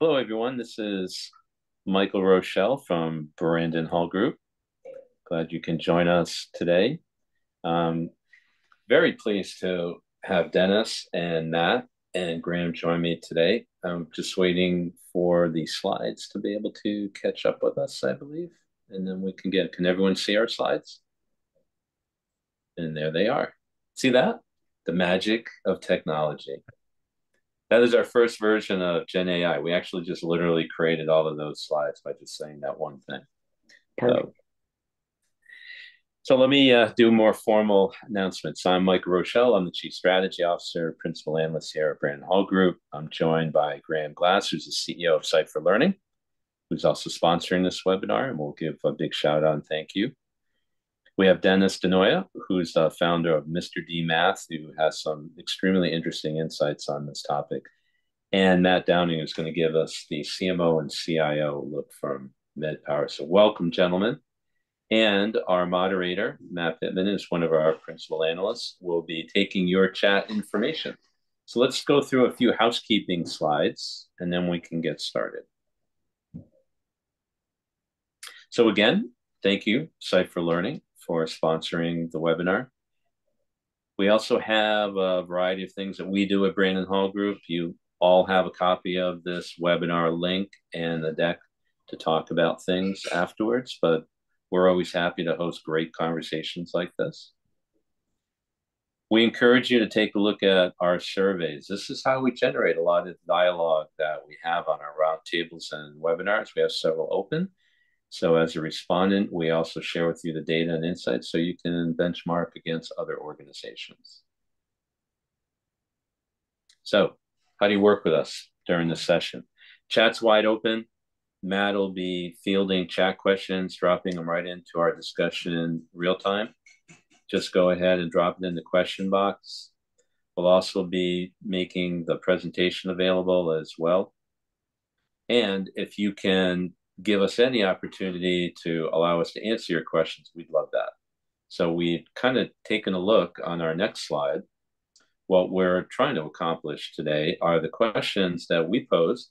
Hello, everyone. This is Michael Rochelle from Brandon Hall Group. Glad you can join us today. Um, Very pleased to have Dennis and Matt and Graham join me today. I'm just waiting for the slides to be able to catch up with us, I believe. And then can everyone see our slides? And there they are. See that? The magic of technology. That is our first version of Gen AI. We actually just literally created all of those slides by just saying that one thing. Perfect. So let me do more formal announcements. I'm Mike Rochelle. I'm the Chief Strategy Officer, Principal Analyst here at Brandon Hall Group. I'm joined by Graham Glass, who's the CEO of CYPHER Learning, who's also sponsoring this webinar, and we'll give a big shout out and thank you. We have Dennis DiNoia, who's the founder of Mr. D Math, who has some extremely interesting insights on this topic. And Matt Downing is going to give us the CMO and CIO look from MedPower. So welcome, gentlemen. And our moderator, Matt Pittman, is one of our principal analysts, will be taking your chat information. So let's go through a few housekeeping slides, and then we can get started. So again, thank you, CYPHER Learning, for sponsoring the webinar. We also have a variety of things that we do at Brandon Hall Group. You all have a copy of this webinar link and the deck to talk about things afterwards, but we're always happy to host great conversations like this. We encourage you to take a look at our surveys. This is how we generate a lot of dialogue that we have on our roundtables and webinars. We have several open. So as a respondent, we also share with you the data and insights so you can benchmark against other organizations. So how do you work with us during this session? Chat's wide open. Matt will be fielding chat questions, dropping them right into our discussion real time. Just go ahead and drop it in the question box. We'll also be making the presentation available as well. And if you can give us any opportunity to allow us to answer your questions, we'd love that. So we've kind of taken a look on our next slide. What we're trying to accomplish today are the questions that we posed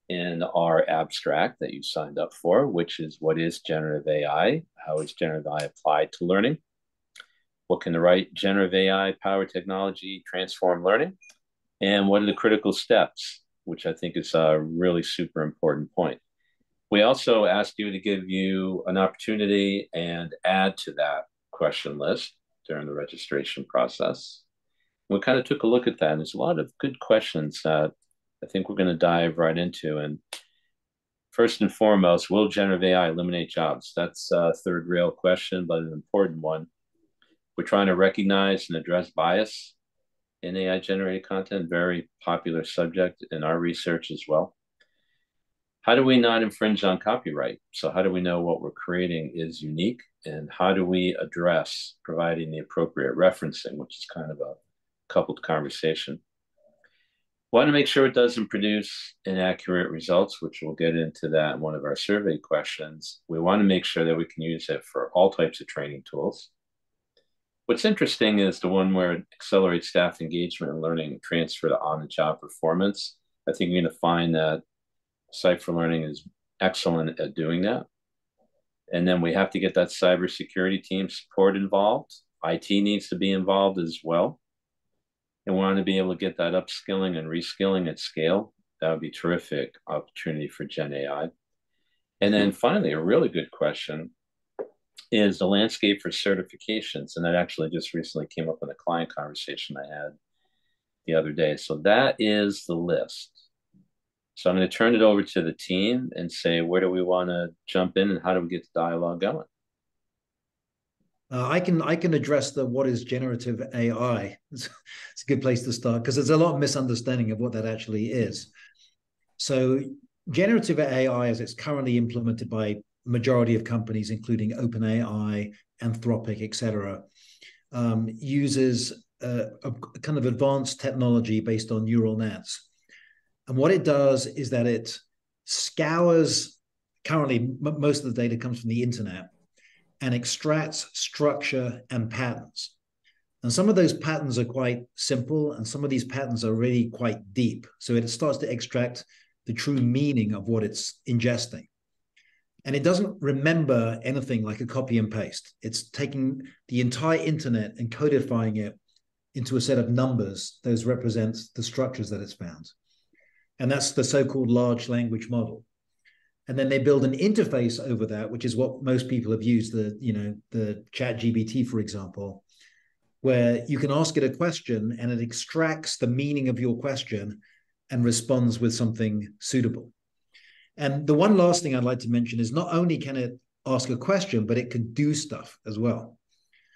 in our abstract that you signed up for, which is what is generative AI? How is generative AI applied to learning? What can the right generative AI powered technology transform learning? And what are the critical steps, which I think is a really super important point. We also asked you to give you an opportunity and add to that question list during the registration process. We kind of took a look at that, and there's a lot of good questions that I think we're going to dive right into. And first and foremost, will generative AI eliminate jobs? That's a third rail question, but an important one. We're trying to recognize and address bias in AI generated content, very popular subject in our research as well. How do we not infringe on copyright? So how do we know what we're creating is unique? And how do we address providing the appropriate referencing, which is kind of a coupled conversation? Want to make sure it doesn't produce inaccurate results, which we'll get into that in one of our survey questions. We want to make sure that we can use it for all types of training tools. What's interesting is the one where it accelerates staff engagement and learning transfer to on-the-job performance. I think you're going to find that CYPHER Learning is excellent at doing that. And then we have to get that cybersecurity team support involved. IT needs to be involved as well. And we want to be able to get that upskilling and reskilling at scale. That would be terrific opportunity for Gen AI. And then finally, a really good question is the landscape for certifications. And that actually just recently came up in a client conversation I had the other day. So that is the list. So I'm going to turn it over to the team and say, where do we want to jump in and how do we get the dialogue going? I can address the what is generative AI. It's a good place to start because there's a lot of misunderstanding of what that actually is. So generative AI, as it's currently implemented by majority of companies, including OpenAI, Anthropic, etc., uses a kind of advanced technology based on neural nets. And what it does is that it scours, currently most of the data comes from the internet, and extracts structure and patterns. And some of those patterns are quite simple, and some of these patterns are really quite deep. So it starts to extract the true meaning of what it's ingesting. And it doesn't remember anything like a copy and paste. It's taking the entire internet and codifying it into a set of numbers. Those represent the structures that it's found. And that's the so-called large language model. And then they build an interface over that, which is what most people have used, the ChatGPT, for example, where you can ask it a question and it extracts the meaning of your question and responds with something suitable. And the one last thing I'd like to mention is not only can it ask a question, but it can do stuff as well.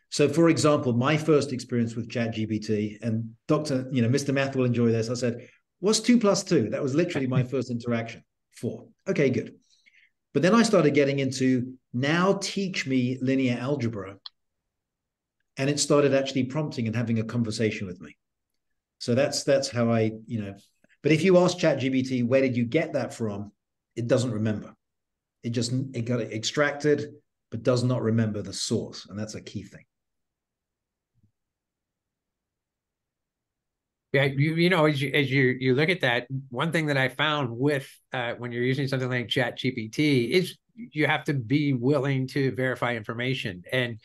So, for example, my first experience with ChatGPT, and Mr. Math will enjoy this. I said, what's 2 + 2? That was literally my first interaction. 4. Okay, good. But then I started getting into, now teach me linear algebra. And it started actually prompting and having a conversation with me. So that's how I, but if you ask ChatGPT, where did you get that from? It doesn't remember. It got it extracted, but does not remember the source. And that's a key thing. Yeah, as you look at that, one thing that I found with when you're using something like ChatGPT is you have to be willing to verify information, and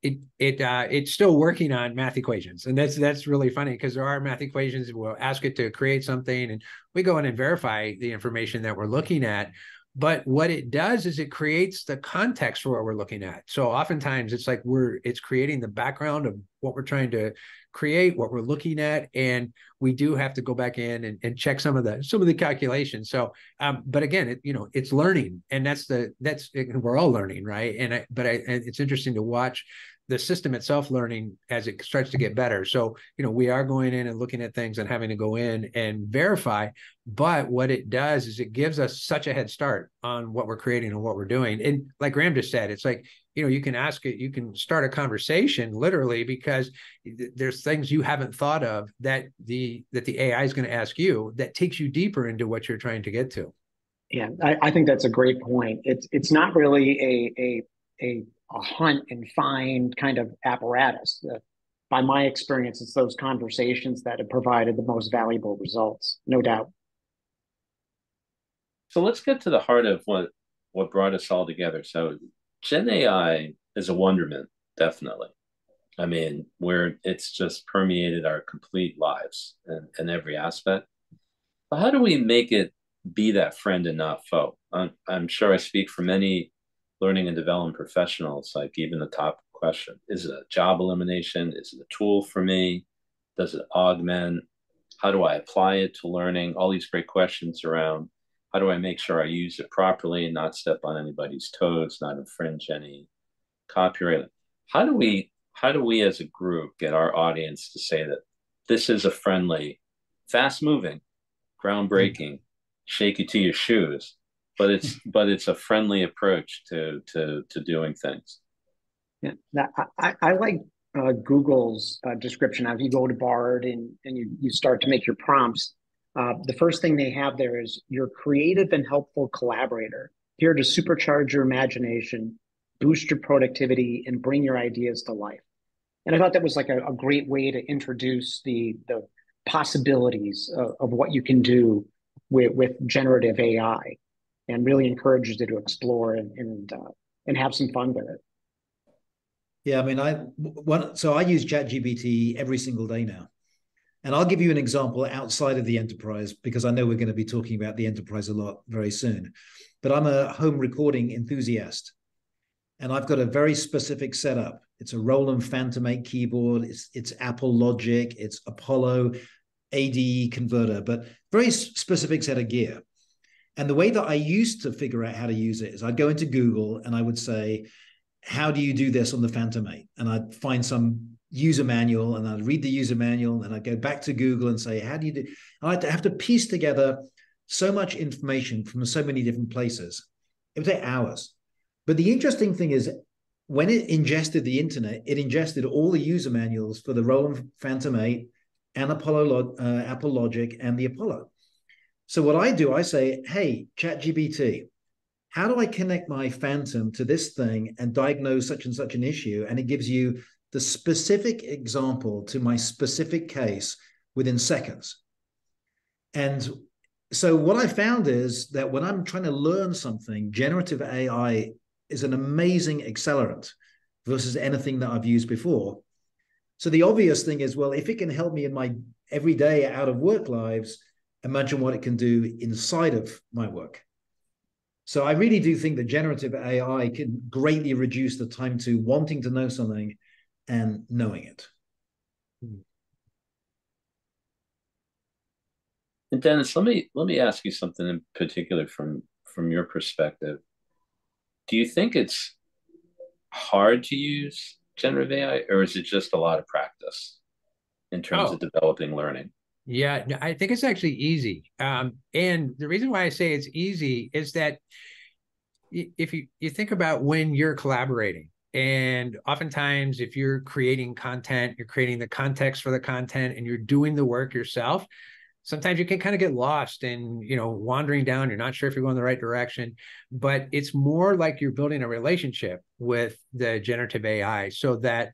it's still working on math equations, and that's really funny because there are math equations. We'll ask it to create something, and we go in and verify the information that we're looking at. But what it does is it creates the context for what we're looking at. So oftentimes it's like it's creating the background of what we're trying to create, what we're looking at, and we do have to go back in and check some of the calculations. So, but again, it's learning, and we're all learning, right? And it's interesting to watch the system itself learning as it starts to get better. So, we are going in and looking at things and having to go in and verify. But what it does is it gives us such a head start on what we're creating and what we're doing. And like Graham just said, it's like, you can ask it, you can start a conversation literally, because there's things you haven't thought of that the AI is going to ask you that takes you deeper into what you're trying to get to. Yeah, I think that's a great point. It's not really a hunt and find kind of apparatus. By my experience, it's those conversations that have provided the most valuable results, no doubt. So let's get to the heart of what brought us all together. So Gen AI is a wonderment, definitely. I mean, where it's just permeated our complete lives in every aspect. But how do we make it be that friend and not foe? I'm sure I speak for many learning and development professionals, like even the top question, is it a job elimination? Is it a tool for me? Does it augment? How do I apply it to learning? All these great questions around how do I make sure I use it properly and not step on anybody's toes, not infringe any copyright? How do we as a group get our audience to say that this is a friendly, fast moving, groundbreaking, shake you to your shoes, but it's a friendly approach to doing things? Yeah, I like Google's description. If you go to Bard and you start to make your prompts, the first thing they have there is your creative and helpful collaborator, here to supercharge your imagination, boost your productivity, and bring your ideas to life. And I thought that was like a great way to introduce the possibilities of what you can do with generative AI, and really encourages you to explore and have some fun with it. Yeah, I mean, I use ChatGPT every single day now. And I'll give you an example outside of the enterprise, because I know we're going to be talking about the enterprise a lot very soon. But I'm a home recording enthusiast, and I've got a very specific setup. It's a Roland Phantom 8 keyboard. It's Apple Logic. It's Apollo ADE converter, but very specific set of gear. And the way that I used to figure out how to use it is I'd go into Google and I would say, how do you do this on the Phantom 8? And I'd find some user manual and I'd read the user manual and I'd go back to Google and say, how do you do? And I'd have to piece together so much information from so many different places. It would take hours. But the interesting thing is, when it ingested the internet, it ingested all the user manuals for the Roland Phantom 8 and Apple Logic and the Apollo. So what I do, I say, hey, ChatGPT, how do I connect my Phantom to this thing and diagnose such and such an issue? And it gives you the specific example to my specific case within seconds. And So what I found is that when I'm trying to learn something, generative AI is an amazing accelerant versus anything that I've used before. So the obvious thing is, well, if it can help me in my everyday out of work lives, imagine what it can do inside of my work. So I really do think that generative AI can greatly reduce the time to wanting to know something and knowing it. And Dennis, let me ask you something in particular from your perspective. Do you think it's hard to use generative AI, or is it just a lot of practice in terms of developing learning? Yeah, I think it's actually easy. And the reason why I say it's easy is that if you think about when you're collaborating, and oftentimes if you're creating content, you're creating the context for the content and you're doing the work yourself, sometimes you can kind of get lost and, wandering down. You're not sure if you're going the right direction, but it's more like you're building a relationship with the generative AI so that,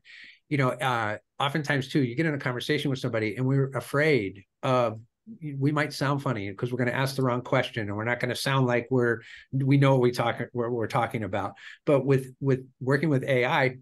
oftentimes too, you get in a conversation with somebody and we're afraid of, we might sound funny because we're going to ask the wrong question, and we're not going to sound like we know what we're talking about. But with working with AI,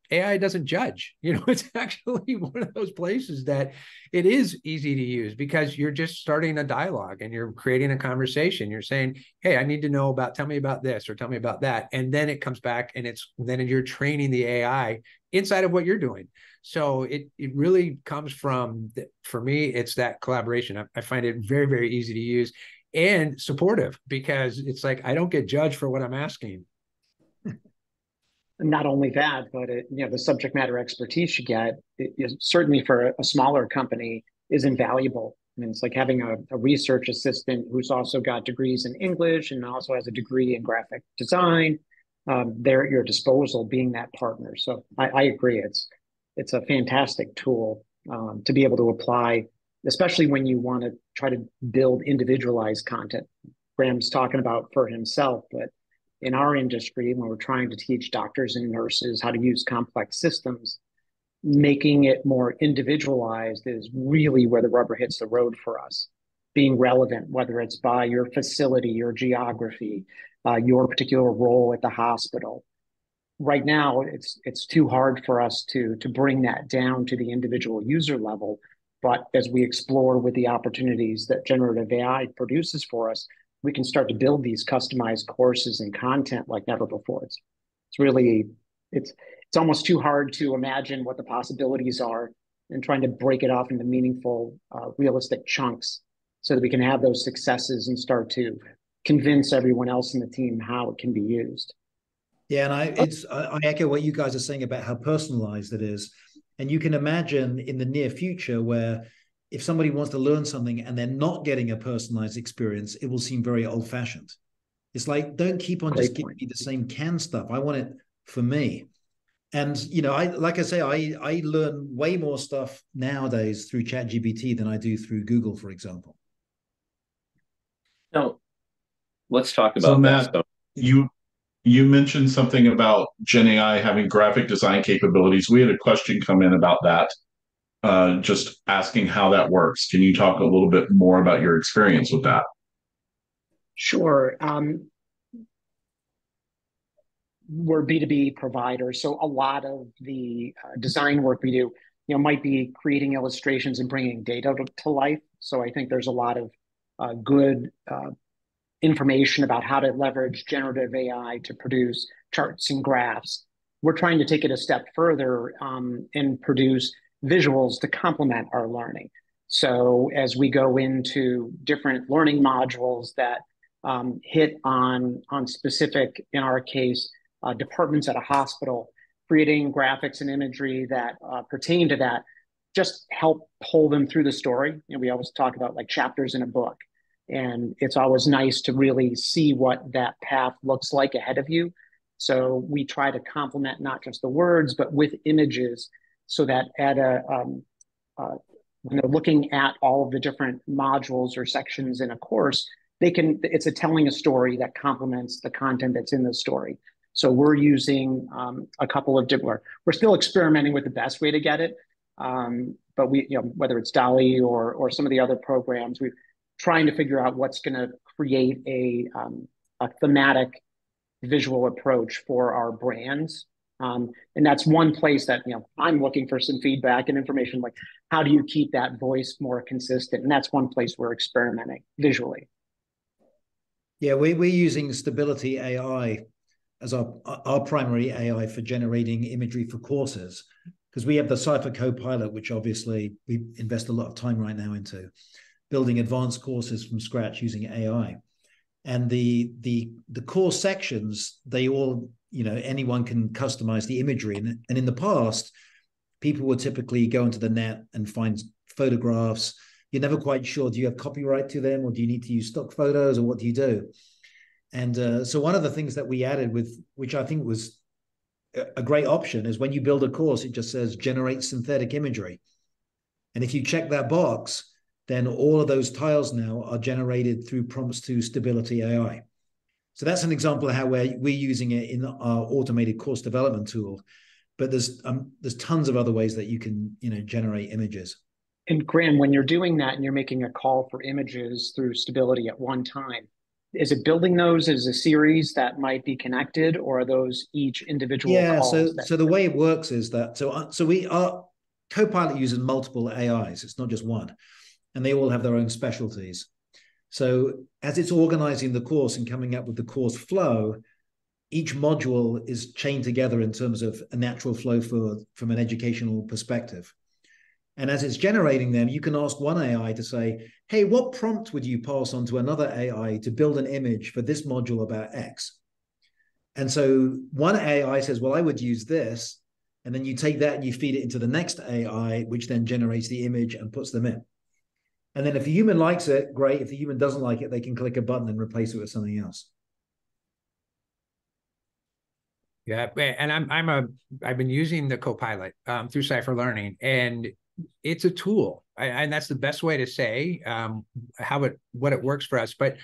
AI doesn't judge. It's actually one of those places that it is easy to use because you're just starting a dialogue and you're creating a conversation. You're saying, hey, I need to know tell me about this or tell me about that. And then it comes back and then you're training the AI inside of what you're doing. So it really comes from, for me, it's that collaboration. I find it very, very easy to use and supportive because it's like, I don't get judged for what I'm asking. Not only that, but the subject matter expertise you get is certainly for a smaller company is invaluable. I mean, it's like having a research assistant who's also got degrees in English and also has a degree in graphic design. They're at your disposal, being that partner. So I agree. It's a fantastic tool to be able to apply, especially when you want to try to build individualized content. Graham's talking about for himself, but in our industry, when we're trying to teach doctors and nurses how to use complex systems, making it more individualized is really where the rubber hits the road for us. Being relevant, whether it's by your facility, your geography, your particular role at the hospital. Right now, it's too hard for us to bring that down to the individual user level. But as we explore with the opportunities that generative AI produces for us, we can start to build these customized courses and content like never before. It's almost too hard to imagine what the possibilities are and trying to break it off into meaningful, realistic chunks so that we can have those successes and start to convince everyone else in the team how it can be used. Yeah, and I echo what you guys are saying about how personalized it is. And you can imagine in the near future where if somebody wants to learn something and they're not getting a personalized experience, it will seem very old-fashioned. It's like, don't keep on just giving me the same canned stuff. I want it for me. And I learn way more stuff nowadays through ChatGPT than I do through Google, for example. Now, let's talk about so Matt, that. you mentioned something about Gen AI having graphic design capabilities. We had a question come in about that, just asking how that works. Can you talk a little bit more about your experience with that? Sure. We're B2B providers, so a lot of the design work we do, might be creating illustrations and bringing data to life. So I think there's a lot of good information about how to leverage generative AI to produce charts and graphs. We're trying to take it a step further and produce visuals to complement our learning. So as we go into different learning modules that hit on specific, in our case, departments at a hospital, creating graphics and imagery that pertain to that, just help pull them through the story. And we always talk about like chapters in a book. And it's always nice to really see what that path looks like ahead of you. So we try to complement not just the words, but with images so that when they're looking at all of the different modules or sections in a course, it's telling a story that complements the content that's in the story. So we're using a couple of different, we're still experimenting with the best way to get it. But whether it's DALL-E or some of the other programs, we've trying to figure out what's going to create a thematic visual approach for our brands. And that's one place that, I'm looking for some feedback and information, like how do you keep that voice more consistent? And that's one place we're experimenting visually. Yeah, we're using Stability AI as our primary AI for generating imagery for courses, because we have the CYPHER Copilot, which obviously we invest a lot of time right now into building advanced courses from scratch using AI. And the course sections, they all, anyone can customize the imagery. And in the past, people would typically go into the net and find photographs. You're never quite sure, do you have copyright to them, or do you need to use stock photos, or what do you do? And so one of the things that we added, which I think was a great option, is when you build a course, it just says generate synthetic imagery. And if you check that box, then all of those tiles now are generated through prompts to Stability AI. So that's an example of how we're using it in our automated course development tool. But there's tons of other ways that you can generate images. And Graham, when you're doing that and you're making a call for images through Stability at one time, is it building those as a series that might be connected, or are those each individual calls? So the way it works is that our Copilot uses multiple AIs. It's not just one, and they all have their own specialties. So as it's organizing the course and coming up with the course flow, each module is chained together in terms of a natural flow from an educational perspective. And as it's generating them, you can ask one AI to say, hey, what prompt would you pass on to another AI to build an image for this module about X? And so one AI says, well, I would use this. And then you take that and you feed it into the next AI, which then generates the image and puts them in. And then if the human likes it, great. If the human doesn't like it, they can click a button and replace it with something else. Yeah, and I've been using the Copilot through CYPHER Learning, and it's a tool, and that's the best way to say what it works for us. But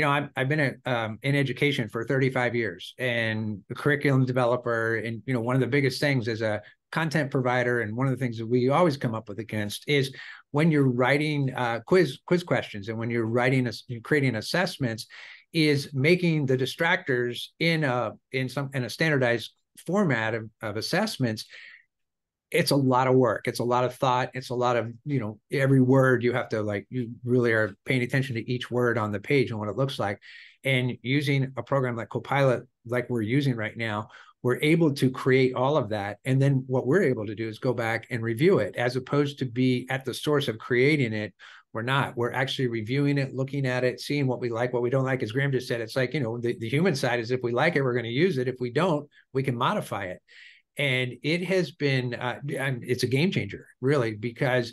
I've been in education for 35 years, and a curriculum developer, and one of the biggest things as a content provider, and one of the things that we always come up with against is when you're writing quiz questions, and when you're creating assessments, is making the distractors in a standardized format of assessments. It's a lot of work. It's a lot of thought. It's a lot of, every word you have to you really are paying attention to each word on the page and what it looks like. And using a program like Copilot, like we're using right now, we're able to create all of that. And then what we're able to do is go back and review it, as opposed to be at the source of creating it. We're not. We're actually reviewing it, looking at it, seeing what we like, what we don't like. As Graham just said, it's like, the human side is, if we like it, we're going to use it. If we don't, we can modify it. And it has been, it's a game changer, really, because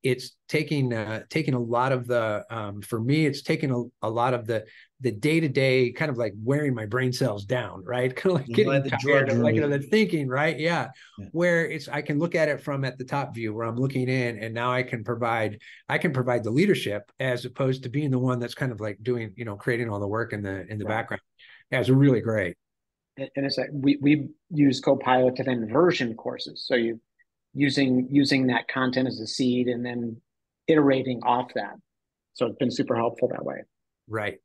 it's taking a lot of the, for me, it's taking a lot of the day-to-day kind of like wearing my brain cells down, right? Kind of like getting tired of the thinking, right? Yeah. Where I can look at it from at the top view, where I'm looking in, and now I can provide the leadership, as opposed to being the one that's kind of like doing, creating all the work in the background. Yeah, it's really great. And it's like we use Copilot to then version courses. So you using that content as a seed and then iterating off that. So it's been super helpful that way. Right.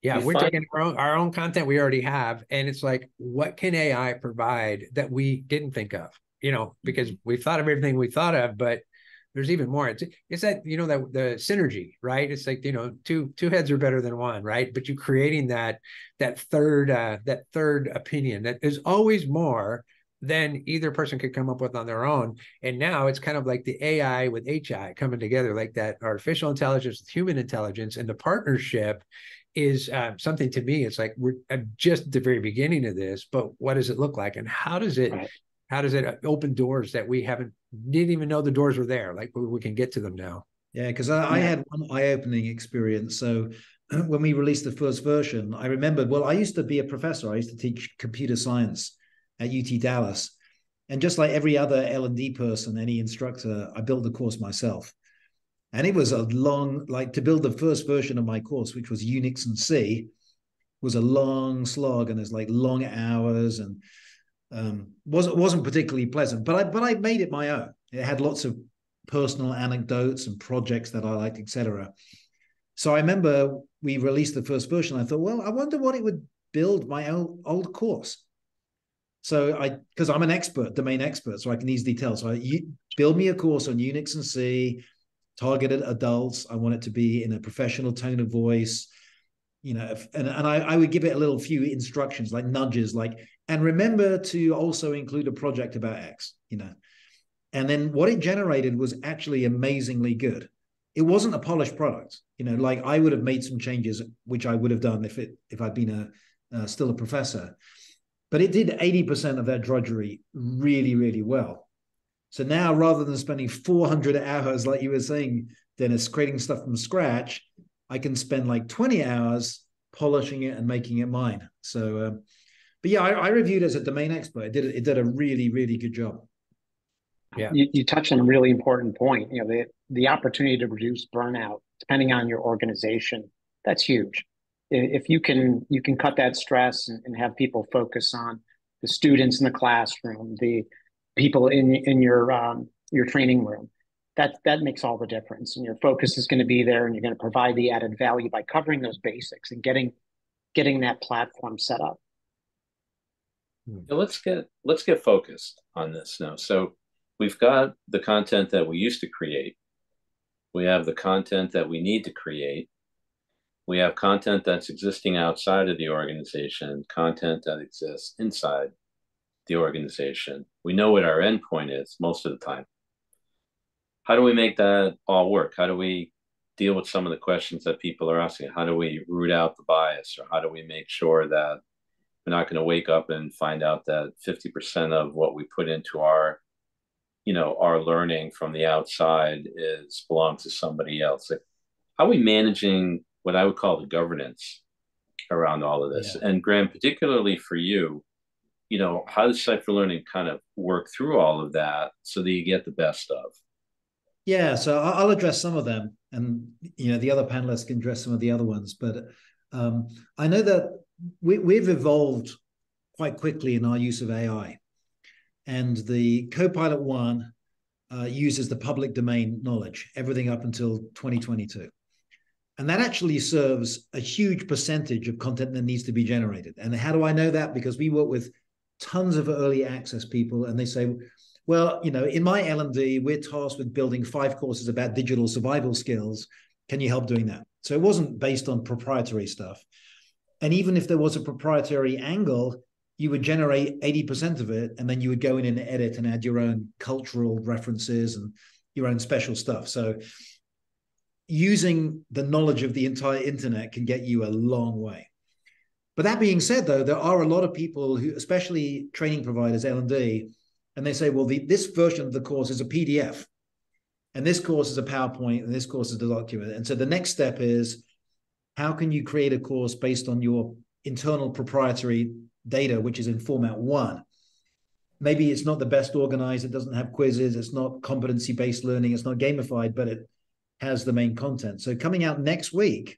Yeah, we're taking our own content we already have, and it's like, what can AI provide that we didn't think of? Because we've thought of everything we thought of, but there's even more. It's that, that the synergy, right? It's like, two heads are better than one, right? But you creating that third opinion that is always more than either person could come up with on their own. And now it's kind of like the AI with HI coming together, like that artificial intelligence with human intelligence, and the partnership is something, to me, it's like we're just at the very beginning of this, but what does it look like, and how does it open doors that we didn't even know the doors were there? Like, we can get to them now. Yeah, because I had one eye-opening experience. So when we released the first version, I remembered, well, I used to be a professor. I used to teach computer science at UT Dallas. And just like every other L&D person, any instructor, I built the course myself. And it was a long, to build the first version of my course, which was Unix and C, was a long slog, and there's long hours, and wasn't particularly pleasant. But I made it my own. It had lots of personal anecdotes and projects that I liked, etc. So I remember we released the first version. I thought, well, I wonder what it would build my old course. So because I'm an expert, domain expert, so I can easily tell. So build me a course on Unix and C, targeted adults. I want it to be in a professional tone of voice, and I would give it a little few instructions, like nudges, like, and remember to also include a project about X, And then what it generated was actually amazingly good. It wasn't a polished product, like I would have made some changes, which I would have done if I'd been still a professor. But it did 80% of that drudgery really, really well. So now, rather than spending 400 hours, like you were saying, Dennis, creating stuff from scratch, I can spend like 20 hours polishing it and making it mine. So, but yeah, I reviewed it as a domain expert. It did a really, really good job. Yeah, you touched on a really important point. The opportunity to reduce burnout, depending on your organization, that's huge. If you can cut that stress and have people focus on the students in the classroom, the people in your training room, that makes all the difference. And your focus is going to be there, and you're going to provide the added value by covering those basics and getting that platform set up. Yeah, let's get focused on this now. So we've got the content that we used to create. We have the content that we need to create. We have content that's existing outside of the organization, content that exists inside the organization. We know what our endpoint is most of the time. How do we make that all work? How do we deal with some of the questions that people are asking? How do we root out the bias? Or how do we make sure that we're not going to wake up and find out that 50% of what we put into our learning from the outside belongs to somebody else? Like, how are we managing what I would call the governance around all of this? Yeah. And Graham, particularly for you, how does CYPHER Learning kind of work through all of that so that you get the best of? Yeah, so I'll address some of them, and the other panelists can address some of the other ones. But I know that we've evolved quite quickly in our use of AI, and the Copilot 1 uses the public domain knowledge, everything up until 2022. And that actually serves a huge percentage of content that needs to be generated. And how do I know that? Because we work with tons of early access people, and they say, well, in my L&D, we're tasked with building 5 courses about digital survival skills. Can you help doing that? So it wasn't based on proprietary stuff. And even if there was a proprietary angle, you would generate 80% of it, and then you would go in and edit and add your own cultural references and your own special stuff. So using the knowledge of the entire internet can get you a long way. But that being said, though, there are a lot of people who, especially training providers, L&D, and they say, well, this version of the course is a PDF, and this course is a PowerPoint, and this course is a document. And so the next step is, how can you create a course based on your internal proprietary data, which is in format 1? Maybe it's not the best organized, it doesn't have quizzes, it's not competency-based learning, it's not gamified, but it has the main content. So coming out next week,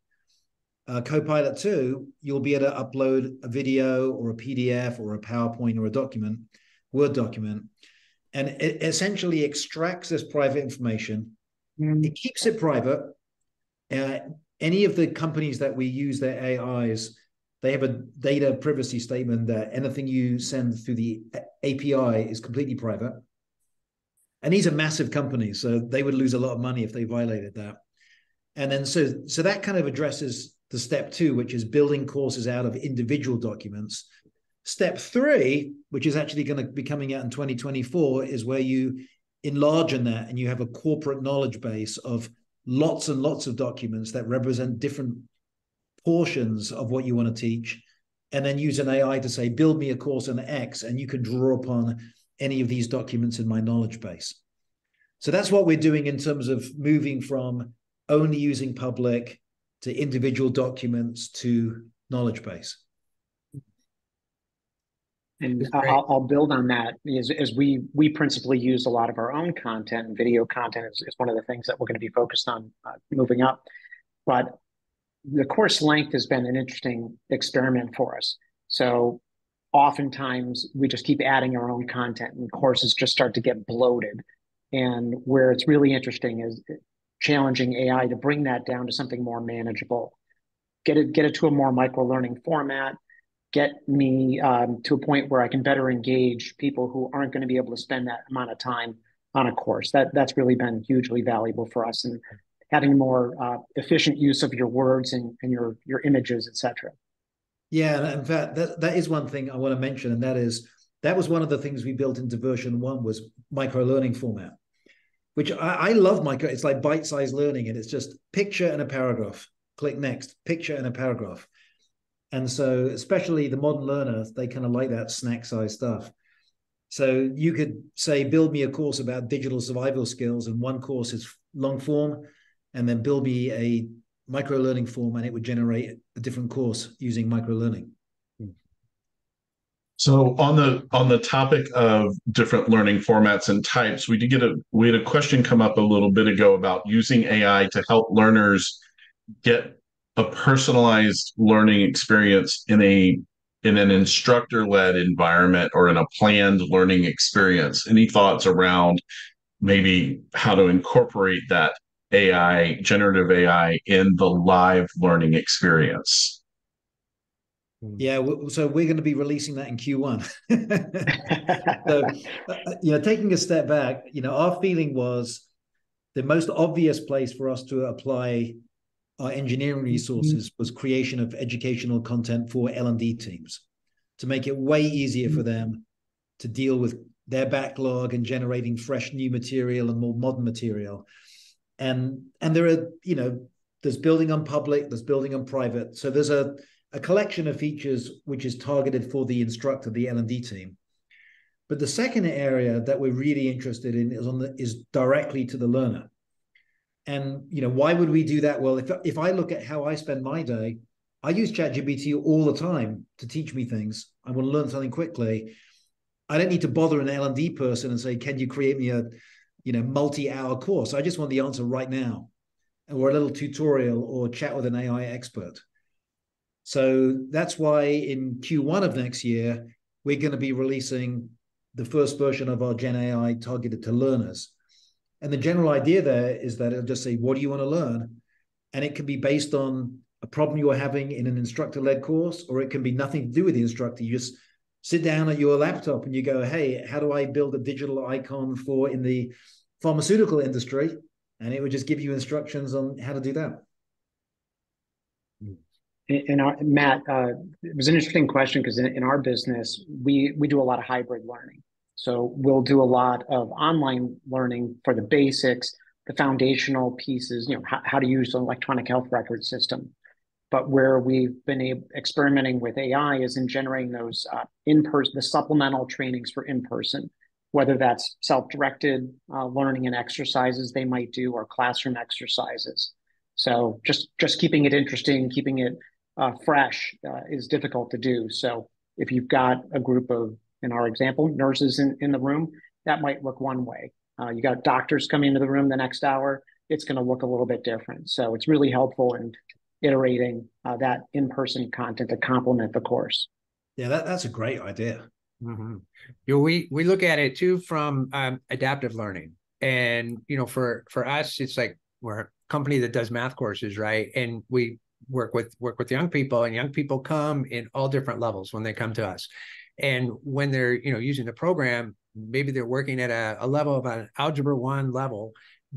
Copilot 2, you'll be able to upload a video or a PDF or a PowerPoint or a document, Word document, and it essentially extracts this private information. It keeps it private. Any of the companies that we use their AIs, they have a data privacy statement that anything you send through the API is completely private. And these are massive companies, so they would lose a lot of money if they violated that. And then so that kind of addresses the step 2, which is building courses out of individual documents. Step 3, which is actually going to be coming out in 2024, is where you enlarge on that and you have a corporate knowledge base of lots and lots of documents that represent different portions of what you want to teach, and then use an AI to say, build me a course on X, and you can draw upon any of these documents in my knowledge base. So that's what we're doing in terms of moving from only using public to individual documents to knowledge base. And I'll build on that, as we principally use a lot of our own content, and video content is one of the things that we're going to be focused on moving up. But the course length has been an interesting experiment for us. So oftentimes we just keep adding our own content, and courses just start to get bloated. And where it's really interesting is challenging AI to bring that down to something more manageable, get it to a more micro learning format, get me to a point where I can better engage people who aren't going to be able to spend that amount of time on a course. That's really been hugely valuable for us, and having more efficient use of your words and your images, etc. Yeah, in fact, that is one thing I want to mention, and that was one of the things we built into version 1 was micro learning format, which I love micro. It's like bite-sized learning, and it's just picture and a paragraph. Click next, picture and a paragraph. And so, especially the modern learner, they kind of like that snack-sized stuff. So you could say, build me a course about digital survival skills, and one course is long form, and then build me a micro learning form, and it would generate a different course using micro learning. So on the topic of different learning formats and types, we had a question come up a little bit ago about using AI to help learners get a personalized learning experience in an instructor-led environment or in a planned learning experience. Any thoughts around maybe how to incorporate that AI, generative AI, in the live learning experience? Yeah, so we're going to be releasing that in Q1. So, taking a step back, our feeling was the most obvious place for us to apply our engineering resources was creation of educational content for L&D teams to make it way easier for them to deal with their backlog and generating fresh new material and more modern material. And there are, there's building on public, there's building on private. So there's a collection of features which is targeted for the instructor, the L&D team. But the second area that we're really interested in is directly to the learner. And why would we do that? Well, if I look at how I spend my day, I use ChatGPT all the time to teach me things. I want to learn something quickly. I don't need to bother an L&D person and say, can you create me a multi-hour course? I just want the answer right now, or a little tutorial, or chat with an AI expert. So that's why in Q1 of next year, we're going to be releasing the first version of our Gen AI targeted to learners. And the general idea there is that it'll just say, what do you want to learn? And it can be based on a problem you're having in an instructor-led course, or it can be nothing to do with the instructor. You just sit down at your laptop and you go, hey, how do I build a digital icon in the pharmaceutical industry? And it would just give you instructions on how to do that. Matt, it was an interesting question because in our business, we do a lot of hybrid learning. So we'll do a lot of online learning for the basics, the foundational pieces, how to use an electronic health record system. But where we've been experimenting with AI is in generating those the supplemental trainings for in-person, whether that's self-directed learning and exercises they might do, or classroom exercises. So just keeping it interesting, keeping it fresh is difficult to do. So if you've got a group of, in our example, nurses in the room, that might look one way. You got doctors coming into the room the next hour, it's going to look a little bit different. So it's really helpful in iterating that in-person content to complement the course. Yeah, that's a great idea. Mm-hmm. We look at it too from adaptive learning, and for us, it's like we're a company that does math courses, right? And we work with young people, and young people come in all different levels when they come to us. And when they're using the program, maybe they're working at a level of an algebra 1 level,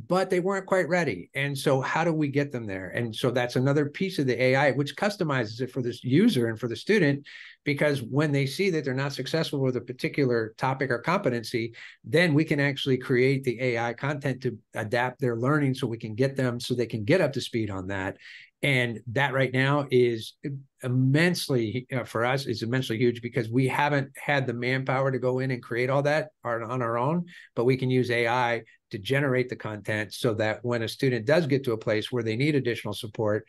but they weren't quite ready. And so how do we get them there? And so that's another piece of the AI, which customizes it for this user and for the student, because when they see that they're not successful with a particular topic or competency, then we can actually create the AI content to adapt their learning so we can get them so they can get up to speed on that. And that right now is immensely, for us, is immensely huge, because we haven't had the manpower to go in and create all that on our own, but we can use AI to generate the content so that when a student does get to a place where they need additional support,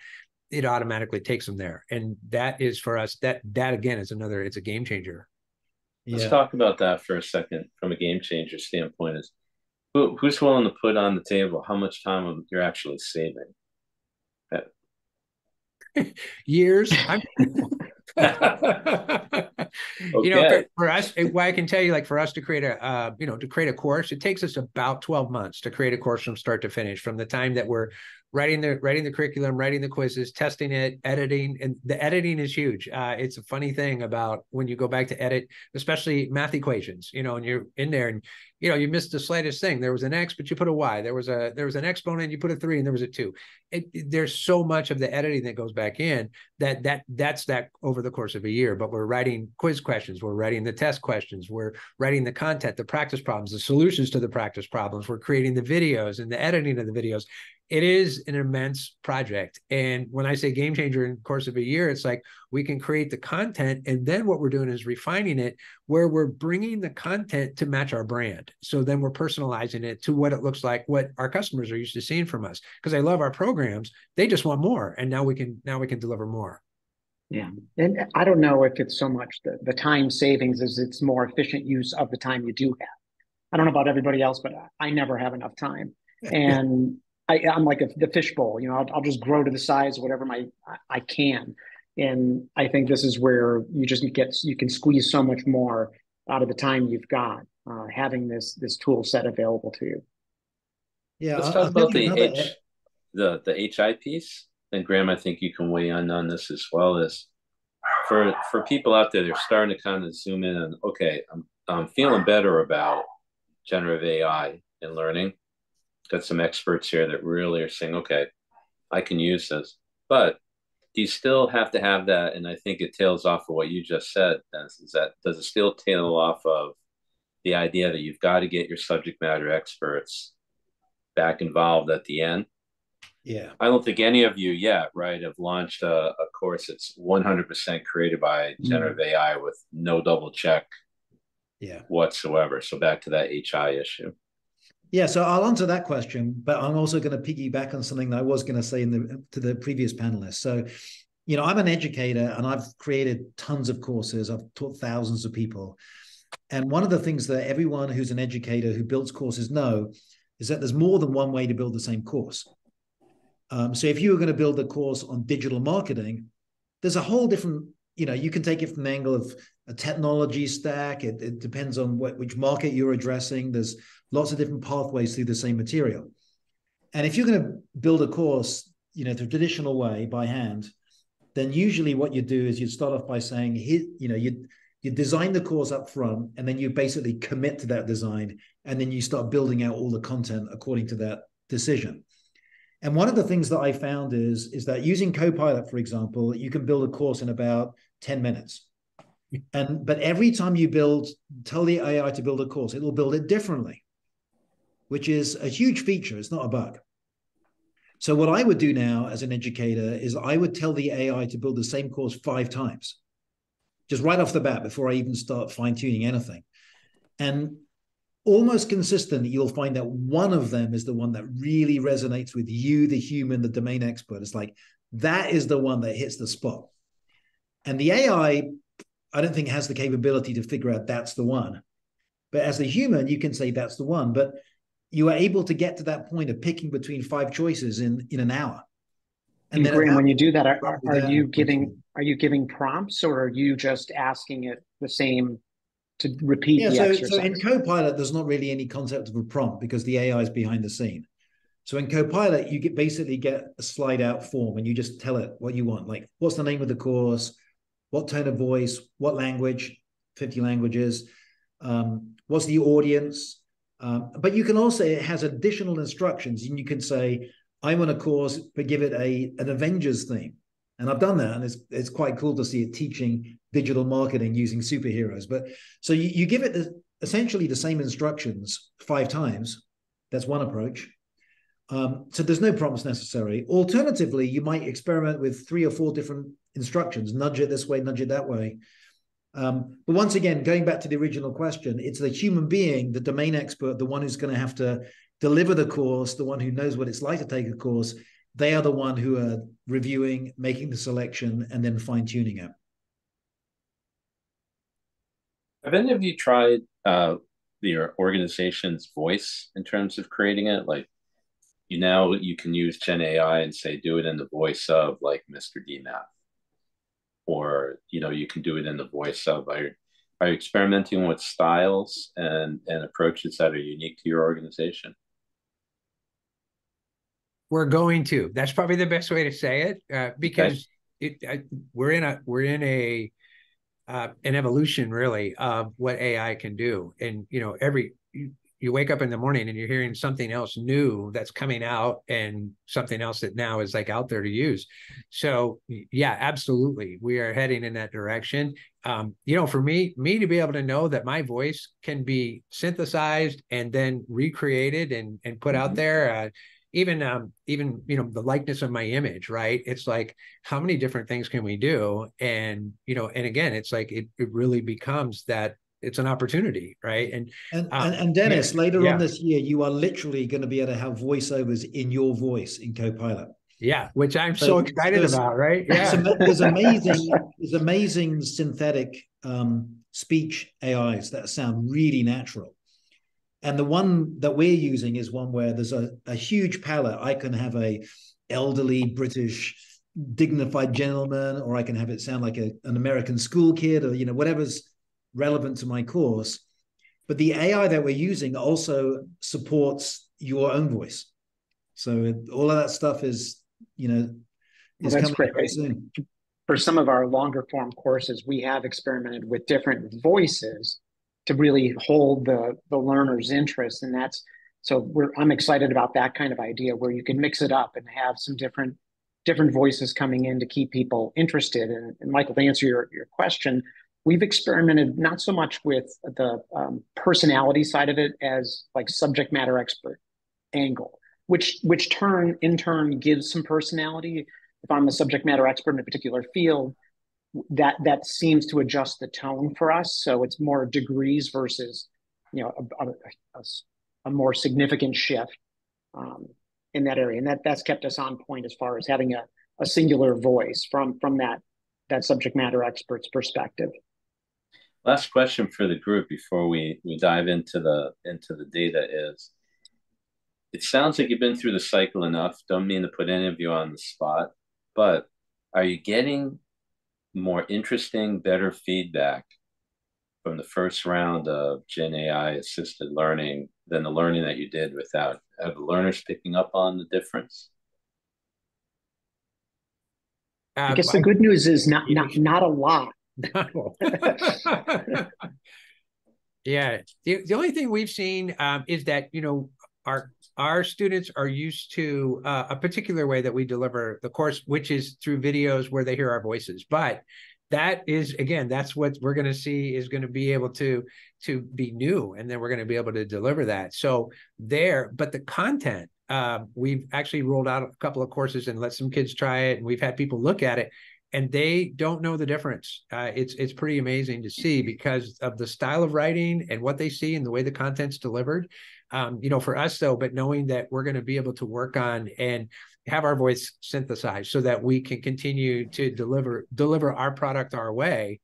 it automatically takes them there. And that is, for us, that again is it's a game changer. Let's talk about that for a second from a game changer standpoint. Is who's willing to put on the table how much time you're actually saving? Years. You know, Okay. for us, what I can tell you, like for us to create a, to create a course, it takes us about 12 months to create a course from start to finish, from the time that we're writing the curriculum, writing the quizzes, testing it, editing, and the editing is huge. It's a funny thing about when you go back to edit, especially math equations, and you're in there and you missed the slightest thing. There was an X, but you put a Y. There was an exponent, you put a 3, and there was a 2. There's so much of the editing that goes back in that's over the course of a year. But we're writing quiz questions, we're writing the test questions, we're writing the content, the practice problems, the solutions to the practice problems, we're creating the videos and the editing of the videos. It is an immense project. And when I say game changer in the course of a year, it's like we can create the content, and then what we're doing is refining it, where we're bringing the content to match our brand. So then we're personalizing it to what it looks like, what our customers are used to seeing from us. Because they love our programs, they just want more, and now we can deliver more. Yeah, and I don't know if it's so much the time savings as it's more efficient use of the time you do have. I don't know about everybody else, but I never have enough time, and I'm like the fishbowl. I'll just grow to the size of whatever I can, and I think this is where you can squeeze so much more out of the time you've got, having this tool set available to you. Yeah, Let's I'll talk tell about you another. the HI piece. And Graham, I think you can weigh in on this as well. As for people out there, they're starting to kind of zoom in on, okay, I'm feeling better about generative AI and learning. Got some experts here that really are saying, okay, I can use this. But do you still have to have that? And I think it tails off of what you just said. Does it still tail off of the idea that you've got to get your subject matter experts back involved at the end? Yeah. I don't think any of you yet, right, have launched a course that's 100% created by generative AI with no double check whatsoever. So back to that HI issue. Yeah, so I'll answer that question, but I'm also going to piggyback on something that I was going to say to the previous panelists. So, I'm an educator and I've created tons of courses. I've taught thousands of people. And one of the things that everyone who's an educator who builds courses know is that there's more than one way to build the same course. So if you were going to build a course on digital marketing, there's a whole different, you can take it from the angle of a technology stack. It depends on which market you're addressing. There's lots of different pathways through the same material. And if you're going to build a course, the traditional way by hand, then usually what you do is you start off by saying, you design the course up front, and then you basically commit to that design, and then you start building out all the content according to that decision. And one of the things that I found is that using Copilot, for example, you can build a course in about 10 minutes. But every time you tell the AI to build a course, it will build it differently, which is a huge feature. It's not a bug. So what I would do now as an educator is I would tell the AI to build the same course 5 times, just right off the bat before I even start fine-tuning anything. And almost consistently, you'll find that one of them is the one that really resonates with you, the human, the domain expert. It's like, that is the one that hits the spot. And the AI, I don't think has the capability to figure out that's the one. But as a human, you can say that's the one. But you are able to get to that point of picking between 5 choices in an hour. And then Graham, when you do that, are you giving prompts, or are you just asking it the same to repeat the exercise? So in Copilot, there's not really any concept of a prompt because the AI is behind the scene. So in Copilot, you basically get a slide out form and you just tell it what you want. Like, what's the name of the course? What tone of voice? What language? 50 languages. What's the audience? But you can also, it has additional instructions, and you can say, I want a course, but give it an Avengers theme. And I've done that, and it's quite cool to see it teaching digital marketing using superheroes. But so you give it essentially the same instructions 5 times. That's one approach. So there's no prompts necessary. Alternatively, you might experiment with 3 or 4 different instructions, nudge it this way, nudge it that way. But once again, going back to the original question, it's the human being, the domain expert, the one who's going to have to deliver the course, the one who knows what it's like to take a course. They are the one who are reviewing, making the selection, and then fine-tuning it. Have any of you tried your organization's voice in terms of creating it? Like, you can use Gen AI and say, do it in the voice of like Mr. DMath. or you can do it in the voice of. Are you experimenting with styles and approaches that are unique to your organization? We're going to. That's probably the best way to say it, because we're in an evolution really of what AI can do, and you wake up in the morning and you're hearing something else new that's coming out, and something else that now is like out there to use. So yeah, absolutely, we are heading in that direction. For me to be able to know that my voice can be synthesized and then recreated and put out there. Even the likeness of my image, right? It's like, how many different things can we do? And again, it's like it really becomes that it's an opportunity, right? And Dennis, later on this year, you are literally going to be able to have voiceovers in your voice in Copilot. Yeah, which I'm so excited about, right? Yeah, there's amazing synthetic speech AIs that sound really natural. And the one that we're using is one where there's a huge palette. I can have a elderly British dignified gentleman, or I can have it sound like an American school kid, or whatever's relevant to my course. But the AI that we're using also supports your own voice. So all of that stuff is coming great. very soon. For some of our longer form courses, we have experimented with different voices to really hold the learner's interest. And I'm excited about that kind of idea, where you can mix it up and have some different voices coming in to keep people interested. And Michael, to answer your question, we've experimented not so much with the personality side of it as like subject matter expert angle, which in turn gives some personality. If I'm a subject matter expert in a particular field, that seems to adjust the tone for us. So it's more degrees versus, a more significant shift in that area. And that's kept us on point as far as having a singular voice from that subject matter expert's perspective. Last question for the group before we dive into the data is, it sounds like you've been through the cycle enough. Don't mean to put any of you on the spot, but are you getting more interesting, better feedback from the first round of Gen AI assisted learning than the learning that you did without? Are the learners picking up on the difference? I guess the good news is not a lot. Yeah. The only thing we've seen is that, our students are used to a particular way that we deliver the course, which is through videos where they hear our voices. But that is, again, that's what we're going to see is going to be able to be new. And then we're going to be able to deliver that. So but the content, we've actually rolled out a couple of courses and let some kids try it. And we've had people look at it and they don't know the difference. It's pretty amazing to see because of the style of writing and what they see and the way the content's delivered. For us though, but knowing that we're going to be able to work on and have our voice synthesized so that we can continue to deliver our product our way,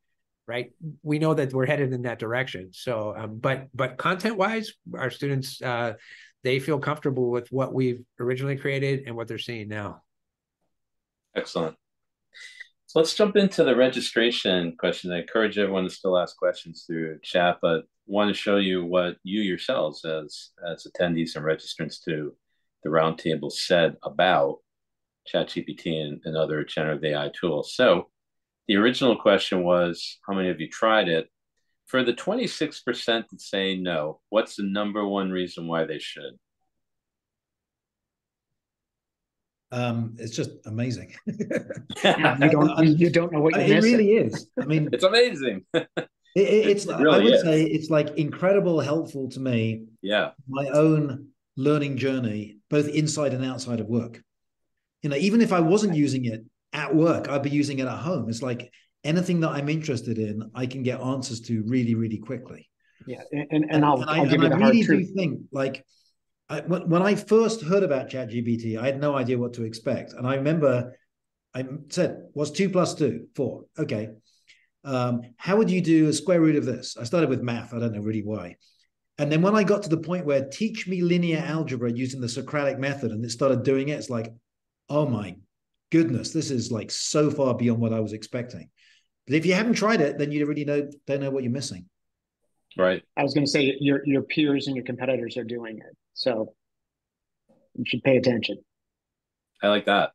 right? We know that we're headed in that direction. So, but content wise, our students, they feel comfortable with what we've originally created and what they're seeing now. Excellent. So let's jump into the registration question. I encourage everyone to still ask questions through chat, but want to show you what you yourselves as attendees and registrants to the roundtable said about ChatGPT and other generative AI tools. So the original question was, how many of you tried it? For the 26% that say no, what's the number one reason why they should? It's just amazing. You don't know what you're missing. It really is. I mean, it's amazing. It's really, I would say it's like incredible helpful to me. Yeah. My own learning journey, both inside and outside of work. Even if I wasn't using it at work, I'd be using it at home. It's like anything that I'm interested in, I can get answers to really, really quickly. Yeah, and I'll give you the hard truth. I really do think, like, when I first heard about ChatGPT, I had no idea what to expect. And I remember I said, what's 2 + 2? 4. Okay. How would you do a square root of this? I started with math. I don't know really why. And then when I got to the point where teach me linear algebra using the Socratic method and it started doing it, it's like, oh my goodness, this is like so far beyond what I was expecting. But if you haven't tried it, then you really don't know what you're missing. Right. I was going to say your peers and your competitors are doing it, so you should pay attention. I like that.